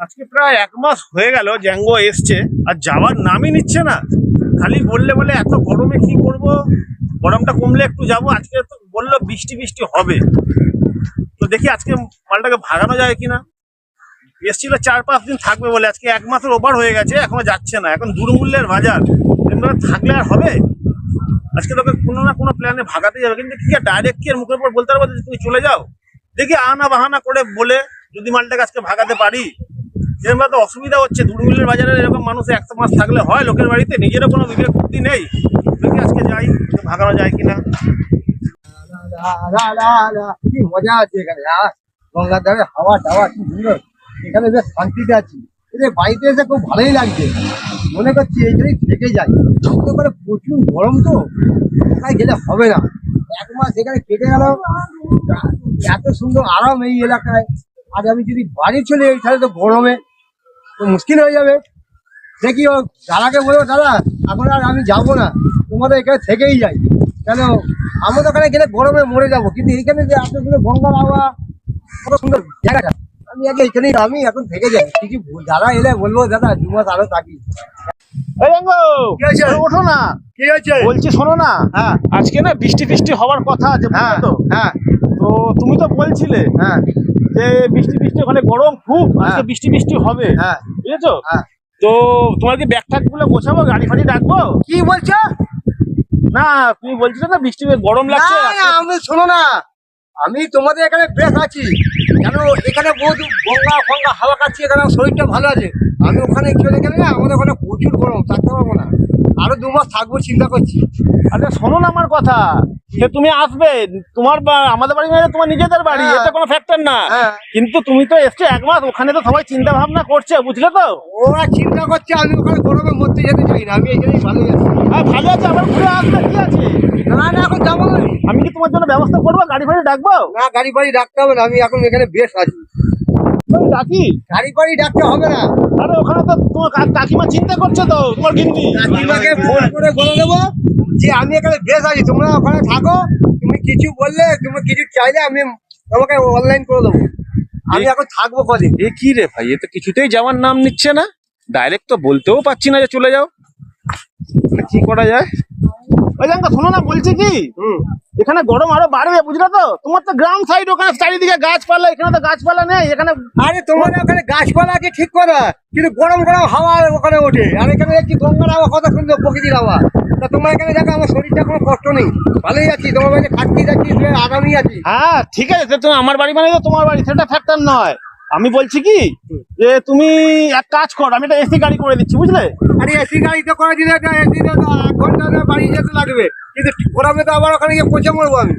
আজকে প্রায় 1 মাস হয়ে গেল জ্যাঙ্গো এসছে আর যাওয়ার নামই নিচ্ছে না। খালি বললে বলে এত গরমে কি করব, গরমটা কমলে একটু যাব। আজকে তো বললো বৃষ্টি বৃষ্টি হবে, তো দেখি আজকে মালটাকে ভাগানো যায় কিনা। এসছিল 4-5 দিন থাকবে বলে, আজকে 1 মাসের ওভার হয়ে গেছে, এখনো যাচ্ছে না। এখন দুর্মূল্যের বাজার, এমনি থাকলে আর হবে? আজকে তোকে কোনো না কোনো প্ল্যানে ভাগাতে যাবে, কিন্তু কি আর ডাইরেক্ট কি আর মুখের উপর বলতে পারবো যে তুমি চলে যাও? দেখি আনা বাহানা করে বলে যদি মালটাকে আজকে ভাগাতে পারি। এরকম তো অসুবিধা হচ্ছে, দুর্মূল্যের বাজারে এরকম মানুষ 1 মাস থাকলে হয় লোকের বাড়িতে? নিজেরও কোনো বিবেক বুদ্ধি নেই। দেখি আজকে যাই, ভাগানো যায় কিনা। কি মজা আছে এখানে, গঙ্গার ধারে হাওয়া টাওয়া কি সুন্দর। এখানে বেশ শান্তিতে আছি। এদের বাড়িতে এসে খুব ভালোই লাগছে, মনে করছি এইখানেই থেকে যাই। আমাদের করে প্রচুর গরম, তো কোথায় গেলে হবে না। 1 মাস এখানে কেটে গেল, এত সুন্দর আরাম এই এলাকায়। আর আমি যদি বাড়ি চলে যাই তাহলে তো গরমে তো মুশকিল হয়ে যাবে। দেখি ও দাদাকে বলবো, দাদা এখন আর আমি যাবো না, তোমাদের এখানে থেকেই যাই। কেন, আমাদের ওখানে গেলে গরমে মরে যাবো, কিন্তু এইখানে যে এত সুন্দর গঙ্গার হাওয়া, কত সুন্দর জায়গাটা, আমি আগে এখানেই আমি এখন থেকে যাই। কিছু দাদা এলে বলবো, দাদা 2 মাস আরো থাকি। এই জ্যাঙ্গো, কি হয়েছে? ওঠো না। কি হয়েছে? বলছি শোনো না, হ্যাঁ আজকে না বৃষ্টি ফিষ্টি হওয়ার কথা আছে, বুঝলে হ্যাঁ তো? হ্যাঁ তো তুমি তো বলছিলে হ্যাঁ যে বৃষ্টি বৃষ্টি, ওখানে গরম খুব, আজকে বৃষ্টি বৃষ্টি হবে, হ্যাঁ বুঝেছো? হ্যাঁ। তো তোমার কি ব্যাগ ট্যাগ গুলো গোছাবো, গাড়ি ফাড়ি ডাকবো? কি বলছো? না তুমি বলছিলে না বৃষ্টি গরম লাগছে না, না, আমি শোনো না, আমি তোমাদের এখানে বেশ আছি। কেন, এখানে বহুত গঙ্গা ফঙ্গা হাওয়া খাচ্ছি, এখানে আমার শরীরটা ভালো আছে। আমি ওখানে চলে গেলে না, আমাদের ওখানে প্রচুর গরম, থাকতে পারবো না। আরো 2 মাস থাকবো চিন্তা করছি। আচ্ছা শোনো না আমার কথা, যে তুমি আসবে, তোমার আমাদের বাড়ি মানে তোমার নিজেদের বাড়ি, হ্যাঁ। এটা কোনো ফ্যাক্টর না। হ্যাঁ। কিন্তু তুমি তো এসছো 1 মাস, ওখানে তো সবাই চিন্তা ভাবনা করছে, বুঝলে তো? ওরা চিন্তা করছে, আমি ওখানে গরমে মরতে যেতে চাই না, আমি এখানেই ভালো আছি। হ্যাঁ ভালো আছে, আবার ঘুরে আসবে, কি আছে? না না, এখন যাবো না। আমি কি তোমার জন্য ব্যবস্থা করবো, গাড়ি ফাড়ি ডাকবো? না, গাড়ি ফাড়ি ডাকতে হবে না, আমি এখন এখানে বেশ আছি। আমি ডাকি? গাড়ি ফাড়ি ডাকতে হবে না। আরে ওখানে তো তোমার কাকিমা চিন্তা করছে, তো তোমার গিন্নি। কাকিমাকে ফোন করে বলে দেবো যে আমি এখানে বেশ আছি, তোমরা ওখানে থাকো। তুমি কিছু বললে, তুমি কিছু চাইলে আমি তোমাকে অনলাইন করে দেবো। আমি এখন থাকবো কদিন। এ কি রে ভাই, এ তো কিছুতেই যাওয়ার নাম নিচ্ছে না। ডাইরেক্ট তো বলতেও পারছি না যে চলে যাও, কি করা যায়? ওই জানতো শোনো না, বলছি কি, এখানে গরম আরো বাড়বে, বুঝলে তো? তোমার তো গ্রাম সাইড, ওখানে চারিদিকে গাছপালা, এখানে তো গাছপালা নেই এখানে। আরে তোমার ওখানে গাছপালা আছে ঠিক কথা, কিন্তু গরম গরম হাওয়া ওখানে ওঠে। আর এখানে দেখছি গঙ্গার হাওয়া কত সুন্দর, প্রকৃতির হাওয়া। তা তোমার এখানে দেখো আমার শরীরটা কোনো কষ্ট নেই, ভালোই আছি। তোমার বাড়িতে খাচ্ছি যাচ্ছি, আরামই আছি। হ্যাঁ ঠিক আছে, তুমি আমার বাড়ি মানে তো তোমার বাড়ি, সেটা ফ্যাক্টর নয়। আমি বলছি কি, যে তুমি এক কাজ করো, আমি একটা এসি গাড়ি করে দিচ্ছি, বুঝলে? আরে এসি গাড়ি তো করে দিলে, এসি তো 1 ঘন্টা বাড়ি যেতে লাগবে, কিন্তু গরমে তো আবার ওখানে গিয়ে পচে মরবো আমি।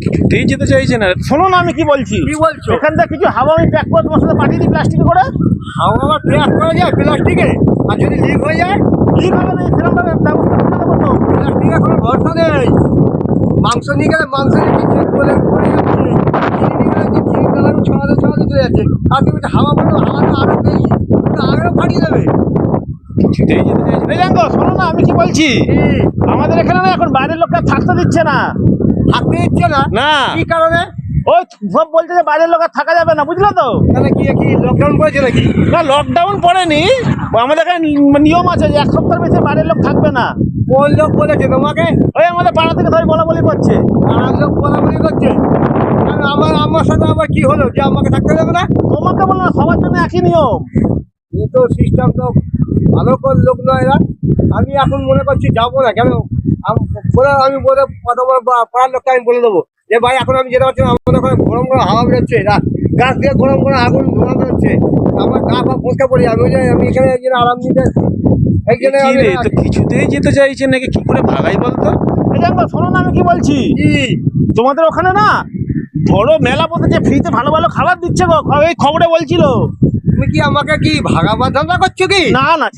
কিছুতেই যেতে চাইছে না। শোনো না আমি কি বলছি, কি বলছো? এখান থেকে কিছু হাওয়া আমি প্যাক করে তোমার সাথে পাঠিয়ে দিই, প্লাস্টিকে করে। হাওয়া আবার প্যাক করা যায় প্লাস্টিকে? আর যদি লিক হয়ে যায়? ঠিক হবে না, সেরকম ভাবে ব্যবস্থা করে দেবো তো। প্লাস্টিকে কোনো ভরসা নেই। মাংস নিয়ে গেলে মাংস বলে পড়ে যাচ্ছে, চিনি নিয়ে গেলে চিনি চালানো ছড়াতে ছড়াতে চলে যাচ্ছে। আর তুমি তো হাওয়া বলো, হাওয়া তো আরো বেশি, আরো ফাটিয়ে দেবে। কিছুতেই যেতে চাইছে না। জানো শোনো না আমি কি বলছি, আমাদের এখানে না এখন বাইরের লোকটা থাকতে দিচ্ছে না। থাকতে দিচ্ছে না? না, কি কারণে? ওই সব বলছে যে বাইরের লোক আর থাকা যাবে না, বুঝলো তো? তাহলে কি কি লকডাউন করেছে নাকি? না লকডাউন পড়েনি, আমাদের এখানে নিয়ম আছে যে 1 সপ্তাহের বেশি বাইরের লোক থাকবে না। কোন লোক বলেছে তোমাকে? ওই আমাদের পাড়া থেকে সবাই বলা বলি করছে। পাড়ার লোক বলাবলি করছে? কারণ আমার সাথে আবার কি হলো যে আমাকে থাকতে দেবে না? তোমাকে বলো না, সবার জন্য একই নিয়ম। এ তো সিস্টেম তো ভালো করে লোক নয় এরা। আমি এখন মনে করছি যাবো না। কেন, আমি বলে কথা বলে পাড়ার লোককে আমি বলে দেবো যে ভাই এখন আমি যেতে পারছি না, আমাদের ওখানে গরম গরম হাওয়া বেরোচ্ছে, গাছ দিয়ে গরম গরম আগুন ধোঁয়া বেরোচ্ছে, আমার গা পা ফসকে পড়ি। আমি এখানে এই জন্য আরাম নিতে এই জন্য কি রে, তো কিছুতেই যেতে চাইছে নাকি, কি করে ভাগাই বলতো? এই জানো শোনো না আমি কি বলছি, তোমাদের ওখানে না ধরো মেলা বসেছে, ফ্রিতে ভালো ভালো খাবার দিচ্ছে গো, এই খবরে বলছিল। তুমি কি আমাকে কি ভাগাবার ধান্দা করছো কি? না না,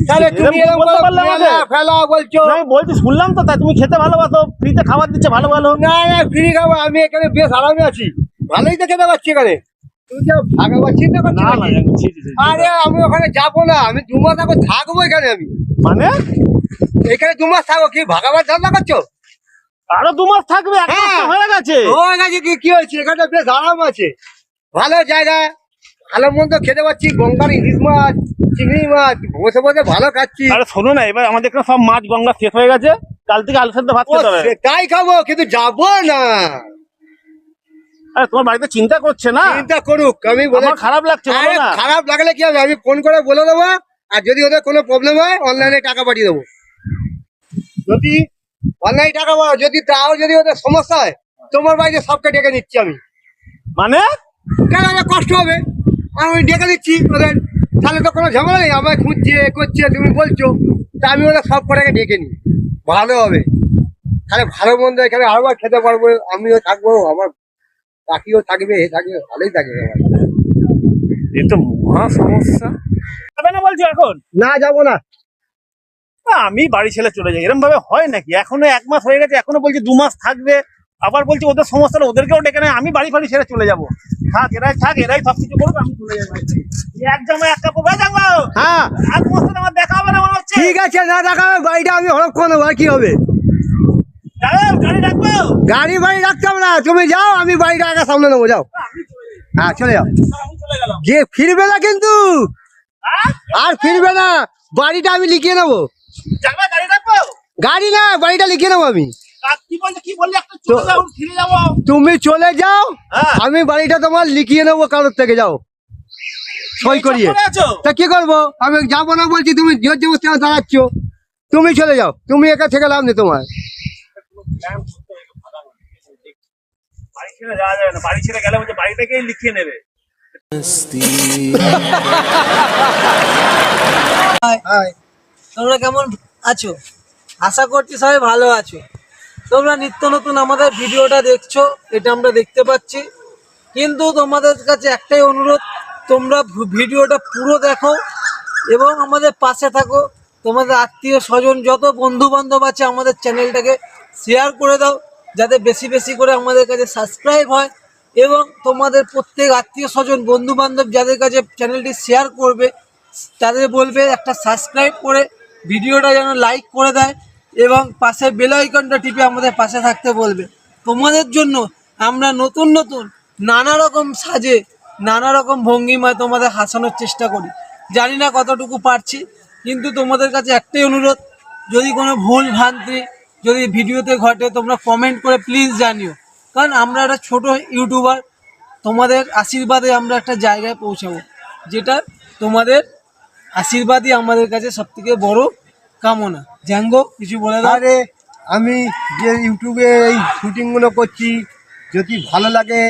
তাহলে তুমি এরকম বলতে পারলে আমাকে? ফেলা বলছো? না, আমি বলছি শুনলাম তো, তাই তুমি খেতে ভালোবাসো, ফ্রিতে খাবার দিচ্ছে ভালো ভালো। না না, ফ্রি খাবো, আমি এখানে বেশ আরামে আছি, ভালোই তো খেতে পাচ্ছি এখানে। তুমি কি ভাগাবার চিন্তা করছো না না, নাকি? আরে আমি ওখানে যাবো না, আমি 2 মাস এখন থাকবো এখানে। আমি মানে এখানে 2 মাস থাকবো, কি ভাগাবার ধান্দা করছো? আরো 2 মাস থাকবে? 1 মাস তো হয়ে গেছে। হয়ে গেছে, কি হয়েছে? এখানে বেশ আরাম আছে, ভালো জায়গা, ভালো মন্দ খেতে পাচ্ছি, গঙ্গার ইলিশ মাছ, চিংড়ি মাছ, বসে বসে ভালো খাচ্ছি। আরে শোনো না, এবার আমাদের এখানে সব মাছ গঙ্গা শেষ হয়ে গেছে, কাল থেকে আলু সেদ্ধ ভাত ও, খেতে হবে। সেটাই খাবো, কিন্তু যাবো না। আরে তোমার বাড়িতে চিন্তা করছে না, চিন্তা করুক, আমি বলে আমার খারাপ লাগছে, বলো আরে না। খারাপ লাগলে কি হবে, আমি ফোন করে বলে দেবো। আর যদি ওদের কোনো প্রবলেম হয় অনলাইনে টাকা পাঠিয়ে দেবো। যদি অনলাইনে টাকা পাবো, যদি তাও যদি ওদের সমস্যা হয়, তোমার বাড়িতে সবকে ডেকে নিচ্ছি আমি। মানে কেন আমার কষ্ট হবে, আমি ডেকে দিচ্ছি ওদের, তাহলে তো কোনো ঝামেলা নেই। আমায় খুঁজছে করছে, তুমি বলছো, তা আমি ওদের সব কটাকে ডেকে নিই, ভালো হবে। তাহলে ভালো মন্দ এখানে আরবার খেতে পারবো, আমিও থাকবো, আমার কাকিও থাকবে, এ থাকবে, ভালোই থাকবে আমার। এ তো মহা সমস্যা। যাবে না বলছো এখন? না, যাবো না। আমি বাড়ি ছেড়ে চলে যাই, এরকম ভাবে হয় নাকি? এখনো 1 মাস হয়ে গেছে, এখনো বলছি 2 মাস থাকবে, আবার বলছি ওদের সমস্যা, ওদেরকেও ডেকে নেয়, আমি বাড়ি ছেড়ে চলে যাবো। থাক, এরাই সবকিছু করুক, আমি চলে যাবো। এক জামায় এক কাপড় হয়ে যাবো। হ্যাঁ, আর তোমার সাথে আমার দেখা হবে না মনে হচ্ছে। ঠিক আছে, না দেখাবে, বাড়িটা আমি হরক্ষণ নেবো, আর কি হবে। যাবে, গাড়ি রাখবো। গাড়ি বাড়ি রাখতাম না, তুমি যাও, আমি বাড়িটা একা সামনে নেবো, যাও। আমি চলে যাই। হ্যাঁ, চলে যাও। আমি চলে গেলাম। যে ফিরবে না কিন্তু, হ্যাঁ? আর ফিরবে না, বাড়িটা আমি লিখিয়ে নেবো। যাবে, গাড়ি রাখবো। গাড়ি না, বাড়িটা লিখিয়ে নেবো আমি। আর কি বললি একটা চলে যাও, ফিরে যাবো। তুমি চলে যাও, হ্যাঁ। আমি বাড়িটা তোমার লিখিয়ে নেবো কারোর থেকে, যাও সই করিয়ে। করে আছো? তা কি করবো, আমি যাবো না বলছি, তুমি জোর জবরদস্তি আমার দাঁড়াচ্ছ। তুমি চলে যাও, তুমি একা থেকে লাভ নেই তোমার। বাড়ি ছেড়ে যাওয়া যাবে না, বাড়ি ছেড়ে গেলে বলছে বাড়ি থেকেই লিখিয়ে নেবে। হাই। তোমরা কেমন আছো? আশা করছি সবাই ভালো আছো। তোমরা নিত্য নতুন আমাদের ভিডিওটা দেখছো, এটা আমরা দেখতে পাচ্ছি, কিন্তু তোমাদের কাছে একটাই অনুরোধ, তোমরা ভিডিওটা পুরো দেখো এবং আমাদের পাশে থাকো। তোমাদের আত্মীয় স্বজন যত বন্ধু বান্ধব আছে আমাদের চ্যানেলটাকে শেয়ার করে দাও, যাতে বেশি বেশি করে আমাদের কাছে সাবস্ক্রাইব হয়। এবং তোমাদের প্রত্যেক আত্মীয় স্বজন বন্ধু বান্ধব যাদের কাছে চ্যানেলটি শেয়ার করবে, তাদের বলবে একটা সাবস্ক্রাইব করে ভিডিওটা যেন লাইক করে দেয় এবং পাশে বেল আইকনটা টিপে আমাদের পাশে থাকতে বলবে। তোমাদের জন্য আমরা নতুন নতুন নানা রকম সাজে, নানা রকম ভঙ্গিমায় তোমাদের হাসানোর চেষ্টা করি। জানি না কতটুকু পারছি, কিন্তু তোমাদের কাছে একটাই অনুরোধ, যদি কোনো ভুল ভ্রান্তি যদি ভিডিওতে ঘটে তোমরা কমেন্ট করে প্লিজ জানিও, কারণ আমরা একটা ছোটো ইউটিউবার, তোমাদের আশীর্বাদে আমরা একটা জায়গায় পৌঁছাবো, যেটা তোমাদের আশীর্বাদই আমাদের কাছে সব থেকে বড় কামনা। জ্যাঙ্গো, কিছু বলে দাও। আরে আমি যে ইউটিউবে এই শুটিংগুলো করছি, যদি ভালো লাগে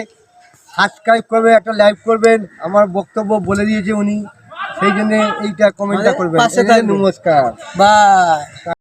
সাবস্ক্রাইব করবে, একটা লাইক করবেন, আমার বক্তব্য বলে দিয়েছে উনি, সেই জন্য এইটা কমেন্টটা আমাদের করবেন। পাশে এই যে থাকবেন। নমস্কার। বাই।